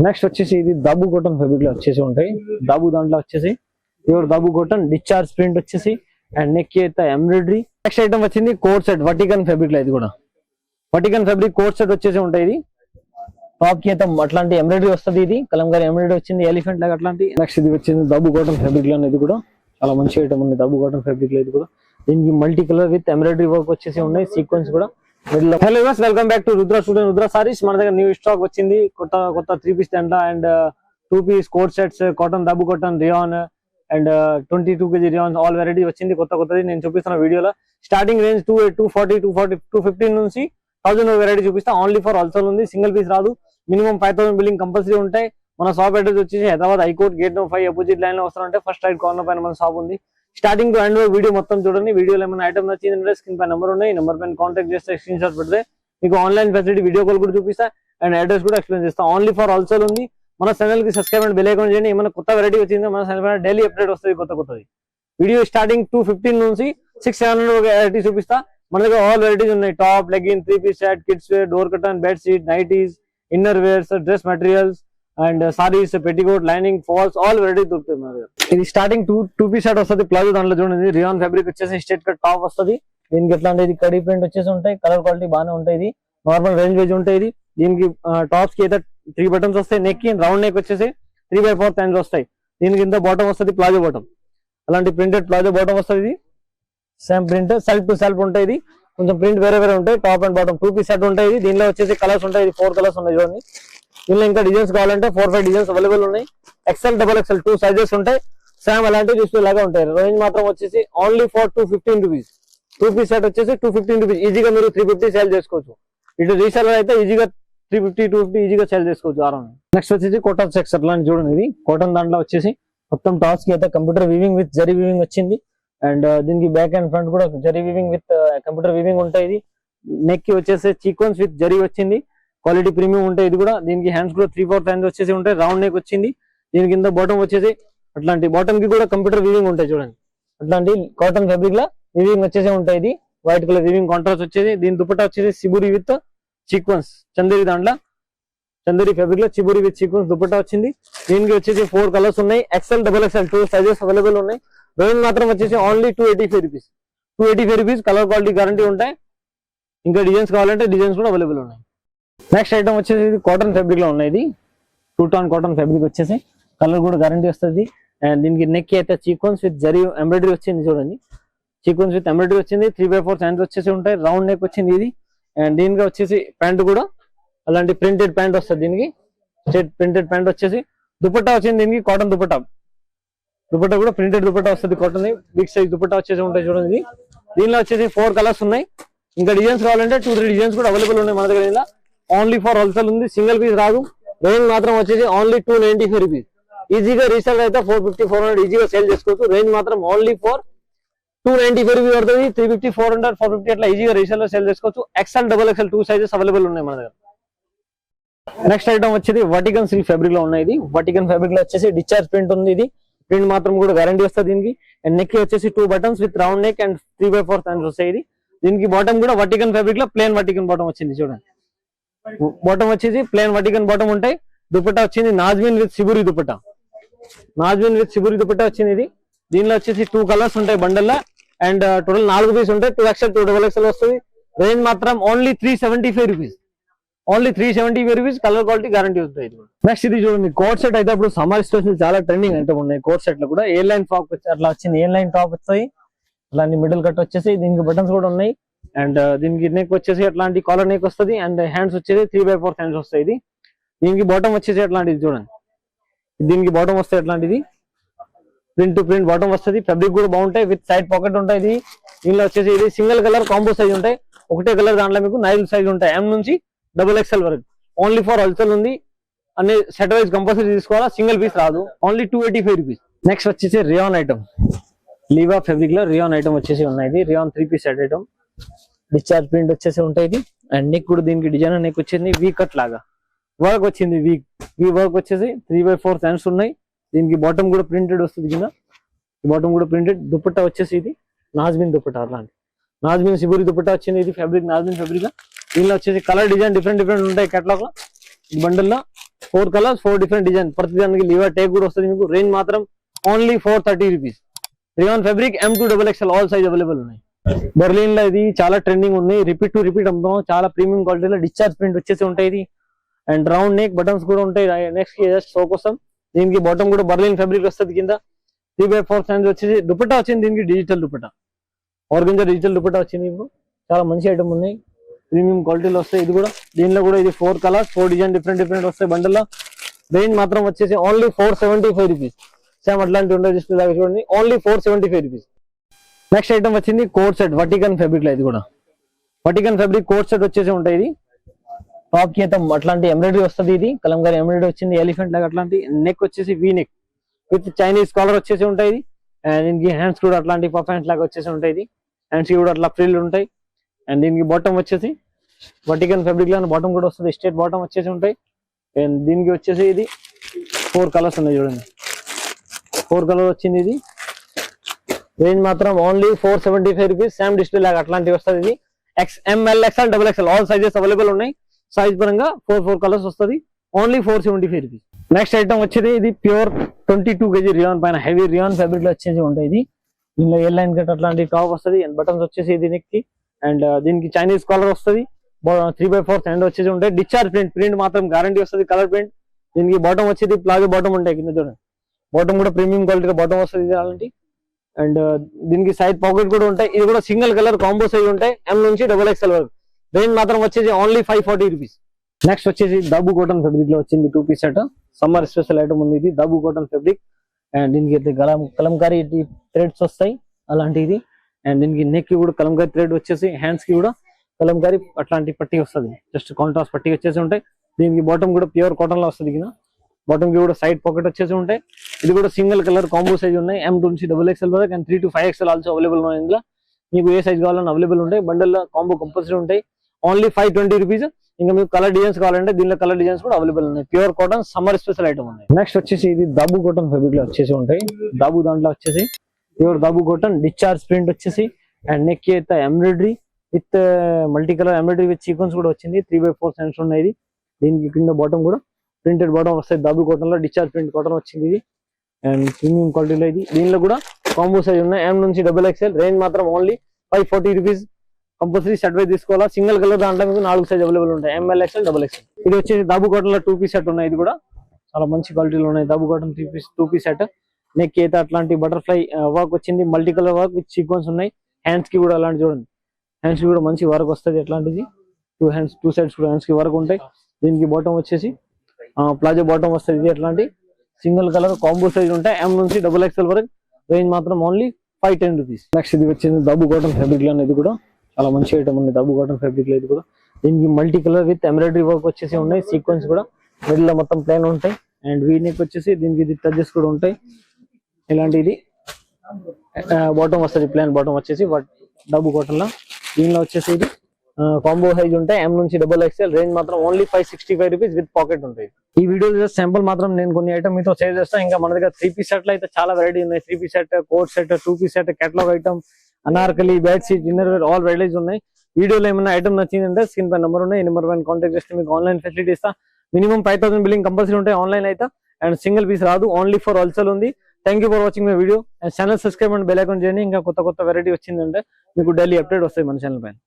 Next వచ్చేసి ఇది దాబు cotton fabric లో వచ్చేసి ఉంటాయి. దాబు దాంట్లో వచ్చేసి ప్యూర్ దాబు కాటన్ డిశ్చార్జ్ ప్రింట్ వచ్చేసి అండ్ నెక్ కి అయితే ఎంబ్రాయిడరీ. నెక్స్ట్ ఐటమ్ వచ్చింది కోట్ సెట్ వటికన్ ఫ్యాబ్రిక్ లో. ఇది కూడా వటికన్ ఫ్యాబ్రిక్ కోట్ సెట్ వచ్చేసి ఉంటాయి. ఇది టాప్ కి అయితే అట్లాంటి ఎంబ్రాయిడరీ వస్తుంది. ఇది కలంకారీ ఎంబ్రాయిడరీ వచ్చింది ఎలిఫెంట్ లాగా అట్లాంటి. నెక్స్ట్ ఇది వచ్చింది దాబు కాటన్ ఫ్యాబ్రిక్ లో. ఇది కూడా చాలా మంచి ఐటమ్ ఉంది దాబు కాటన్ ఫ్యాబ్రిక్ లో. ఇది కూడా దీనికి multi colour with embroidery work వచ్చేసి ఉన్నాయి. సీక్వెన్స్ కూడా. Hello viewers, welcome back to Rudra studio Rudra sarees. మన దగ్గర న్యూ స్టాక్ వచ్చింది. కొత్త 3 పీస్ దండ and 2 piece coat sets, cotton దాబు cotton rayon and 22 kg rayon all variety వచ్చింది. కొత్తది నేను చూపిస్తున్న వీడియోలో. స్టార్టింగ్ రేంజ్ 240, 215 నుంచి 1000 వెరైటీ చూపిస్తా. ఓన్లీ ఫర్ హోల్సేల్ ఉంది. సింగిల్ పీస్ రాదు. మినిమం 5000 బిల్లింగ్ కంపల్సరీ ఉంటాయి. మన షాప్ అడ్రస్ వచ్చేసి Hyderabad high court gate number 5 opposite line లో వస్తారంటే ఫస్ట్ రైట్ కార్నర్ పైన మన షాప్ ఉంది. స్టార్టింగ్ టు ఎండ్ వీడియో మొత్తం చూడండి. వీడియోలో ఏమైనా ఐటమ్ నచ్చిందంటే స్క్రీన్ పై నెంబర్ ఉన్నాయి. నెంబర్ పైన కాంటాక్ట్ చేస్తే స్క్రీన్ షాట్ పెడితే మీకు ఆన్లైన్ ఫెసిలిటీ వీడియో కాల్ కూడా చూపిస్తా అండ్ అడ్రస్ కూడా ఎక్స్ప్లెయిన్ చేస్తా. ఓన్లీ ఫర్ హోల్సేల్ ఉంది. మన ఛానల్ కి సబ్స్క్రైబ్ అండ్ బెల్ ఐకాన్ చేయండి. ఏమైనా కొత్త వెరైటీ వచ్చిందో మన ఛానల్ పైన డైలీ అప్డేట్ వస్తుంది కొత్తది. వీడియో స్టార్టింగ్ 215 నుంచి 600 వెరైటీ చూపిస్తా. మన దగ్గర ఆల్ వెరైటీస్ ఉన్నాయి. Top, leggin, 3 piece set, kids wear, door curtain, bed sheet, nighties, inner wears, dress materials and saris, petticoat, lining, falls all variety దొరుకుతాయి మన దగ్గర. ఇది స్టార్టింగ్ 2 పీస్ సెట్ వస్తుంది. ప్లాజో దాంట్లో చూడండి రియాన్ ఫ్యాబ్రిక్ వచ్చేసి స్ట్రేట్ కట్ టాప్ వస్తుంది. దీనికి ఎట్లాంటి కడీ ప్రింట్ వచ్చేసి ఉంటాయి. కలర్ క్వాలిటీ బాగానే ఉంటాయి. ఇది నార్మల్ రేంజ్ వేజ్ ఉంటాయి. ఇది దీనికి టాప్స్ కి అయితే 3 బటన్స్ వస్తాయి. నెక్ కి రౌండ్ నెక్ వచ్చేసి 3/4 హ్యాండ్స్ వస్తాయి. దీనికి ఇంత బాటమ్ వస్తుంది ప్లాజో బాటమ్. అలాంటి ప్రింటెడ్ ప్లాజో బాటమ్ వస్తుంది. ఇది same print self to self ఉంటాయి. ఇది కొంచెం ప్రింట్ వేరే ఉంటాయి. Top and bottom 2 piece set ఉంటాయి. దీనిలో వచ్చేసి కలర్స్ ఉంటాయి. 4 కలర్స్ ఉన్నాయి చూడండి. దీనిలో ఇంకా డిజైన్స్ కావాలంటే 4-5 డిజైన్స్ అవైలబుల్ ఉన్నాయి. XL, XXL 2 సైజెస్ ఉంటాయి. సేమ్ అలాంటివి డిస్ప్లే లాగా ఉంటాయి. రేంజ్ మాత్రం వచ్చేసి only for 215 rupees. 2 piece set వచ్చేసి 215 రూపీస్. ఈజీగా మీరు 350 సేల్ చేసుకోవచ్చు. ఇటు రీసెల్లర్ అయితే ఈజీగా 350, 250 ఈజీగా సేల్ చేసుకోవచ్చు ఆరామ్. నెక్స్ట్ వచ్చేసి కాటన్ సెక్స్ అట్లాంటి చూడండి. ఇది కాటన్ దాంట్లో వచ్చేసి మొత్తం టాప్స్ కి అయితే computer weaving with zari weaving వచ్చింది. అండ్ దీనికి బ్యాక్ అండ్ ఫ్రంట్ కూడా zari weaving with computer weaving ఉంటాయి. ఇది నెక్ కి వచ్చేసి సీక్వెన్స్ విత్ జరీ వచ్చింది. క్వాలిటీ ప్రీమియం ఉంటాయి. ఇది కూడా దీనికి హ్యాండ్స్ కూడా 3/4 హ్యాండ్స్ వచ్చేసి ఉంటాయి. రౌండ్ నెక్ వచ్చింది. దీని కింద బాటమ్ వచ్చేసి అట్లాంటి బాటమ్ కి కూడా కంప్యూటర్ వీవింగ్ ఉంటాయి చూడండి. అట్లాంటి కాటన్ ఫ్యాబ్రిక్ లా వీవింగ్ వచ్చేసి ఉంటాయి. ఇది వైట్ కలర్ వీవింగ్ కాంట్రాస్ట్ వచ్చేసి. దీని దుపట్టా వచ్చేసి సిబురి విత్ సీక్వెన్స్ చందేరి దాంట్లో చందేరి ఫ్యాబ్రిక్ లో చిబురి విత్ సీక్వెన్స్ దుపట్టా వచ్చింది. దీనికి వచ్చేసి 4 కలర్స్ ఉన్నాయి. XL, XXL 2 సైజెస్ అవైలబుల్ ఉన్నాయి. రేంజ్ మాత్రం వచ్చేసి only 285 rupees. 285 rupees. Colour quality guarantee ఉంటాయి. ఇంకా డిజైన్స్ కావాలంటే డిజైన్స్ కూడా అవైలబుల్ ఉన్నాయి. నెక్స్ట్ ఐటమ్ వచ్చేసి కాటన్ ఫ్యాబ్రిక్ లో ఉన్నాయి. ఇది 2 టోన్ కాటన్ ఫ్యాబ్రిక్ వచ్చేసి కలర్ కూడా గ్యారంటీ వస్తుంది. అండ్ దీనికి నెక్ అయితే సీక్వెన్స్ విత్ జరీ ఎంబ్రాయిడరీ వచ్చింది చూడండి. సీక్వెన్స్ విత్ ఎంబ్రాయిడరీ వచ్చింది. 3/4 హ్యాండ్స్ వచ్చేసి ఉంటాయి. రౌండ్ నెక్ వచ్చింది ఇది. అండ్ దీనికి వచ్చేసి ప్యాంట్ కూడా అలాంటి ప్రింటెడ్ ప్యాంట్ వస్తుంది. దీనికి స్ట్రేట్ ప్రింటెడ్ ప్యాంట్ వచ్చేసి దుపట్టా వచ్చింది. దీనికి కాటన్ దుపట్టా కూడా ప్రింటెడ్ దుపట్టా వస్తుంది. కాటన్ బిగ్ సైజ్ దుపట్టా వచ్చేసి ఉంటాయి చూడండి. దీనిలో వచ్చేసి 4 కలర్స్ ఉన్నాయి. ఇంకా డిజైన్స్ కావాలంటే 2-3 డిజైన్స్ కూడా అవైలబుల్ ఉన్నాయి మన దగ్గర. ఓన్లీ ఫర్ హోల్సేల్ ఉంది. సింగిల్ పీస్ రాదు. రేంజ్ మాత్రం వచ్చేసి ఓన్లీ 295 రూపీస్. ఈజీగా రీసేల్ అయితే 450, 400 ఈజీగా సేల్ చేసుకోవచ్చు. రేంజ్ మాత్రం ఓన్లీ ఫర్ 295 రూపీస్ పడుతుంది. 350, 400, 450 అట్లా ఈజీగా రీసేల్ లో సేల్ చేసుకోవచ్చు. XL, XXL 2 సైజెస్ అవైలబుల్ ఉన్నాయి మన దగ్గర. నెక్స్ట్ ఐటమ్ వచ్చేది వటికన్ సిల్క్ ఫ్యాబ్రిక్ లో ఉన్నాయి. ఇది వటికన్ ఫ్యాబ్రిక్ లో వచ్చేసి డిశ్చార్జ్ ప్రింట్ ఉంది. ఇది ప్రింట్ మాత్రం కూడా గ్యారంటీ వస్తుంది దీనికి. అండ్ నెక్ వచ్చేసి 2 buttons with round neck and 3/4 hands వస్తాయి. ఇది దీనికి బాటమ్ కూడా వటికన్ ఫ్యాబ్రిక్ లో ప్లేన్ వటికన్ బాటమ్ వచ్చింది చూడండి. బాటమ్ వచ్చేసి ప్లేన్ వటికన్ బాటమ్ ఉంటాయి. దుపట్టా వచ్చింది నాజ్మిన్ విత్ సిబురి దుపట్టా. నాజ్మిన్ విత్ సిబురి దుపట్టా వచ్చింది. ఇది దీనిలో వచ్చేసి 2 కలర్స్ ఉంటాయి బండల్లో. అండ్ టోటల్ 4 పీస్ ఉంటాయి. 2XL, 2XXL వస్తుంది. రేంజ్ మాత్రం only 375 rupees. Only 375 rupees. Colour quality guarantee వస్తుంది. నెక్స్ట్ ఇది చూడండి కోట్ సెట్ అయితే ఇప్పుడు సమ్మర్ స్టోర్స్ చాలా ట్రెండింగ్ అంటే ఉన్నాయి. కోట్ సెట్ లో కూడా ఏ లైన్ ఫ్రాక్ అట్లా వచ్చింది. ఏ లైన్ టాప్ వస్తాయి. అలాంటి మిడిల్ కట్ వచ్చేసి దీనికి బటన్స్ కూడా ఉన్నాయి. అండ్ దీనికి నెక్ వచ్చేసి అట్లాంటి కాలర్ నెక్ వస్తుంది. అండ్ హ్యాండ్స్ వచ్చేసి 3/4 హ్యాండ్స్ వస్తాయి. ఇది దీనికి బాటమ్ వచ్చేసి అట్లాంటిది చూడండి. దీనికి బాటమ్ వస్తాయి అట్లాంటిది ప్రింట్ టు ప్రింట్ బాటమ్ వస్తుంది. ఫ్యాబ్రిక్ కూడా బాగుంటాయి. విత్ సైడ్ పాకెట్ ఉంటాయి. ఇది దీనిలో వచ్చేసి ఇది సింగిల్ కలర్ కాంబో సైజ్ ఉంటాయి. ఒకటే కలర్ దాంట్లో మీకు 9 సైజ్ ఉంటాయి. M నుంచి XXL వరకు. ఓన్లీ ఫర్ హోల్సేల్ ఉంది. అన్ని సెట్ వైజ్ కంపల్సరీ తీసుకోవాలా. సింగిల్ పీస్ రాదు. Only 285 rupees. నెక్స్ట్ వచ్చేసి రియాన్ ఐటమ్ లీవా ఫ్యాబ్రిక్ లో రియాన్ ఐటమ్ వచ్చేసి ఉన్నాయి. Rayon 3 piece set item discharge print వచ్చేసి ఉంటాయి. అండ్ నెక్ కూడా దీనికి డిజైన్ నెక్ వచ్చింది. వీ కట్ లాగా వర్క్ వచ్చింది. వీ వర్క్ వచ్చేసి 3/4 హ్యాండ్స్ ఉన్నాయి. దీనికి బాటమ్ కూడా ప్రింటెడ్ వస్తుంది. కింద బాటమ్ కూడా ప్రింటెడ్. దుపట్టా వచ్చేసి ఇది నాజ్మిన్ దుపట్టా. అలాంటి నాజ్మిన్ సిబురి దుపట్టా వచ్చింది. ఇది ఫ్యాబ్రిక్ నాజ్మిన్ ఫ్యాబ్రిక్. దీనిలో వచ్చేసి కలర్ డిజైన్ డిఫరెంట్ ఉంటాయి. కేటలాగ్ లో ఈ బండిల్లో 4 కలర్స్ 4 డిఫరెంట్ డిజైన్, ప్రతి దానికి లివర్ టేక్ కూడా వస్తుంది మీకు. రేంజ్ మాత్రం only 430 rupees. Rayon fabric M2XXL all size available ఉన్నాయి. బెర్లిన్ లో ఇది చాలా ట్రెండింగ్ ఉంది, రిపీట్ టు రిపీట్ అమ్ముతాం. చాలా ప్రీమియం క్వాలిటీలో డిశ్చార్జ్ ప్రింట్ వచ్చేసి ఉంటాయి ఇది. అండ్ రౌండ్ నెక్ బటన్స్ కూడా ఉంటాయి. నెక్స్ట్ జస్ట్ షో కోసం దీనికి బాటమ్ కూడా బర్లిన్ ఫ్యాబ్రిక్ వస్తుంది. కింద 3/4 సైజ్ వచ్చేసి దుపట్టా వచ్చింది. దీనికి digital dupatta, organza digital dupatta వచ్చింది. ఇప్పుడు చాలా మంచి ఐటమ్ ఉన్నాయి, ప్రీమియం క్వాలిటీలో వస్తాయి. ఇది కూడా దీనిలో కూడా ఇది 4 కలర్స్ 4 డిజైన్ డిఫరెంట్ డిఫరెంట్ వస్తాయి బండిల్లో. రేంజ్ మాత్రం వచ్చేసి ఓన్లీ 475 రూపీస్. సేమ్ అట్లాంటి ఉండదు, జస్ట్ లాగా చూడండి, ఓన్లీ 475 రూపీస్. నెక్స్ట్ ఐటమ్ వచ్చింది కోట్ సెట్ వటికన్ ఫ్యాబ్రిక్ లో. ఇది కూడా వటికన్ ఫ్యాబ్రిక్ కోట్ సెట్ వచ్చేసి ఉంటాయి. ఇది టాప్ కి అయితే అట్లాంటి ఎంబ్రాయిడరీ వస్తుంది. ఇది కలంకారీ ఎంబ్రాయిడరీ వచ్చింది, ఎలిఫెంట్ లాగా అట్లాంటి. నెక్ వచ్చేసి V neck with Chinese collar వచ్చేసి ఉంటాయి. అండ్ దీనికి హ్యాండ్స్ కూడా అట్లాంటి పఫ్ హ్యాండ్స్ లాగా వచ్చేసి ఉంటాయి. హ్యాండ్స్ కి కూడా అట్లా ఫ్రిల్ ఉంటాయి. అండ్ దీనికి బాటమ్ వచ్చేసి వటికన్ ఫ్యాబ్రిక్ లో బాటమ్ కూడా వస్తుంది, స్ట్రేట్ బాటమ్ వచ్చేసి ఉంటాయి. అండ్ దీనికి వచ్చేసి ఇది 4 కలర్స్ ఉన్నాయి చూడండి, 4 కలర్ వచ్చింది. ఇది రేంజ్ మాత్రం ఓన్లీ 475 రూపీస్. సేమ్ డిస్ప్లే లాగా అట్లాంటివి వస్తుంది. ఇది XML XL XXL all sizes available ఉన్నాయి. సైజ్ పరంగా 4 కలర్స్ వస్తుంది, ఓన్లీ 475 రూపీస్. నెక్స్ట్ ఐటమ్ వచ్చేది ఇది ప్యూర్ 22 kg రియాన్ పైన హెవీ రియాన్ ఫ్యాబ్రిక్ లో వచ్చేసి ఉంటాయి. ఇది దీనిలో ఎల్ లైన్ కట్ అట్లాంటి టాప్ వస్తుంది. అండ్ బటన్స్ వచ్చేసి ఇది నెక్ కి. అండ్ దీనికి చైనీస్ కాలర్ వస్తుంది. 3/4 హ్యాండ్ వచ్చేసి ఉంటాయి. డిశ్చార్జ్ ప్రింట్ మాత్రం గ్యారంటీ వస్తుంది, కలర్ ప్రింట్. దీనికి బాటమ్ వచ్చేది ప్లాజో బాటమ్ ఉంటాయి. కింద చూడండి బాటమ్ కూడా ప్రీమియం క్వాలిటీ బాటమ్ వస్తుంది ఇది అలాంటి. అండ్ దీనికి సైడ్ పాకెట్ కూడా ఉంటాయి. ఇది కూడా సింగిల్ కలర్ కాంబో సైజ్ ఉంటాయి, M నుంచి XXL వరకు. రేంజ్ మాత్రం వచ్చేసి ఓన్లీ 540 రూపీస్. నెక్స్ట్ వచ్చేసి దాబు కాటన్ ఫ్యాబ్రిక్ లో వచ్చింది 2 piece set. Summer special item ఉంది ఇది దాబు కాటన్ ఫ్యాబ్రిక్. అండ్ దీనికి అయితే కలంకారీ థ్రెడ్స్ వస్తాయి అలాంటిది. అండ్ దీనికి నెక్ కి కూడా కలంకారీ థ్రెడ్ వచ్చేసి, హ్యాండ్స్ కి కూడా కలంకారీ అట్లాంటి పట్టి వస్తుంది, జస్ట్ కాంట్రాస్ట్ పట్టి వచ్చేసి ఉంటాయి. దీనికి బాటమ్ కూడా ప్యూర్ కాటన్ లో వస్తుంది. కింద బాటమ్ కి కూడా సైడ్ పాకెట్ వచ్చేసి ఉంటాయి. ఇది కూడా సింగిల్ కలర్ కాంబో సైజ్ ఉన్నాయి, M నుంచి XXL వరకు. And 3 to 5XL also available ఉన్నాయి. ఇందులో మీకు ఏ సైజ్ కావాలని అవైలబుల్ ఉంటాయి. బండిల్లో కాంబో కంపల్సరీ ఉంటాయి, ఓన్లీ 520 రూపీస్. ఇంకా మీకు కలర్ డిజైన్స్ కావాలంటే దీనిలో కలర్ డిజైన్స్ కూడా అవైలబుల్ ఉన్నాయి. Pure cotton summer special item ఉన్నాయి. నెక్స్ట్ వచ్చేసి ఇది దాబు కాటన్ ఫ్యాబ్రిక్ లో వచ్చేసి ఉంటాయి. దాబు దాంట్లో వచ్చేసి ప్యూర్ దాబు కాటన్ డిశ్చార్జ్ ప్రింట్ వచ్చేసి. అండ్ నెక్ కి అయితే embroidery with multi colour embroidery with sequence కూడా వచ్చింది. 3/4 సైన్స్ ఉన్నాయి. దీనికి కింద బాటమ్ కూడా ప్రింటెడ్ బాటమ్ వస్తాయి. దాబు కాటన్ లో డిశ్చార్జ్ ప్రింట్ కాటన్ వచ్చింది ఇది. అండ్ ప్రీమియం క్వాలిటీలో ఇది. దీనిలో కూడా కాంబో సైజ్ ఉన్నాయి, M నుంచి XXL. రేంజ్ మాత్రం only 540 rupees. Compulsory set wise తీసుకోవాలా. సింగిల్ కలర్ దాంట్లో మీకు 4 సైజ్ అవైలబుల్ ఉంటాయి, ML XL XXL. ఇది వచ్చేసి దాబు కాటన్ లో 2 పీస్ సెట్ ఉన్నాయి. ఇది కూడా చాలా మంచి క్వాలిటీలో ఉన్నాయి. దాబు కాటన్ 2 పీస్ సెట్. నెక్ అయితే అట్లాంటి బటర్ఫ్లై వర్క్ వచ్చింది, multi colour work with sequence ఉన్నాయి. హ్యాండ్స్ కి కూడా అలాంటి చూడండి, హ్యాండ్స్ కి కూడా మంచి వర్క్ వస్తుంది. అట్లాంటిది 2 సైడ్స్ కూడా హ్యాండ్స్ కి వర్క్ ఉంటాయి. దీనికి బాటమ్ వచ్చేసి ప్లాజో బాటమ్ వస్తుంది. ఇది అట్లాంటి సింగిల్ కలర్ కాంబో సైజ్ ఉంటాయి, M నుంచి XXL వరకు. రేంజ్ మాత్రం ఓన్లీ 510 రూపీస్. నెక్స్ట్ ఇది వచ్చింది దాబు కాటన్ ఫ్యాబ్రిక్ లో. ఇది కూడా చాలా మంచి ఐటమ్ ఉంది దాబు కాటన్ ఫ్యాబ్రిక్ లో. ఇది కూడా దీనికి multi colour with embroidery work వచ్చేసి ఉన్నాయి. సీక్వెన్స్ కూడా మిడిల్ లో మొత్తం ప్లెయిన్ ఉంటాయి. అండ్ వీ నెక్ వచ్చేసి దీనికి ఇది టచెస్ కూడా ఉంటాయి. ఇలాంటి ఇది బాటమ్ వస్తుంది, ప్లెయిన్ బాటమ్ వచ్చేసి దాబు కాటన్ లో. దీనిలో వచ్చేసి ఇది కాంబో సైజ్ ఉంటాయి, M నుంచి XXL. రేంజ్ మాత్రం ఓన్లీ 565 రూపీస్ విత్ పాకెట్ ఉంటాయి. ఈ వీడియో జస్ట్ శాంపుల్ మాత్రం నేను కొన్ని ఐటమ్ మీతో షేర్ చేస్తాను. ఇంకా మన దగ్గర 3 పీస్ సెట్ లో అయితే చాలా వెరైటీ ఉన్నాయి. 3 piece set, coat set, 2 piece set, catalogue item, Anarkali, bed sheet, inner wear all varieties ఉన్నాయి. వీడియోలో ఏమైనా ఐటమ్ నచ్చిందంటే స్క్రీన్ పై నెంబర్ ఉన్నాయి, ఈ నెంబర్ పైన కాంటాక్ట్ చేస్తే మీకు ఆన్లైన్ ఫెసిలిటీ ఇస్తా. మినిమం 5000 బిల్లింగ్ కంపల్సరీ ఉంటాయి ఆన్లైన్ అయితే. అండ్ సింగిల్ పీస్ రాదు, ఓన్లీ ఫర్ హోల్సేల్ ఉంది. Thank you for watching my video. And channel subscribe and bell icon చేయండి. ఇంకా కొత్త వెరైటీ వచ్చిందంటే మీకు డైలీ అప్డేట్ వస్తాయి మన ఛానల్ పైన.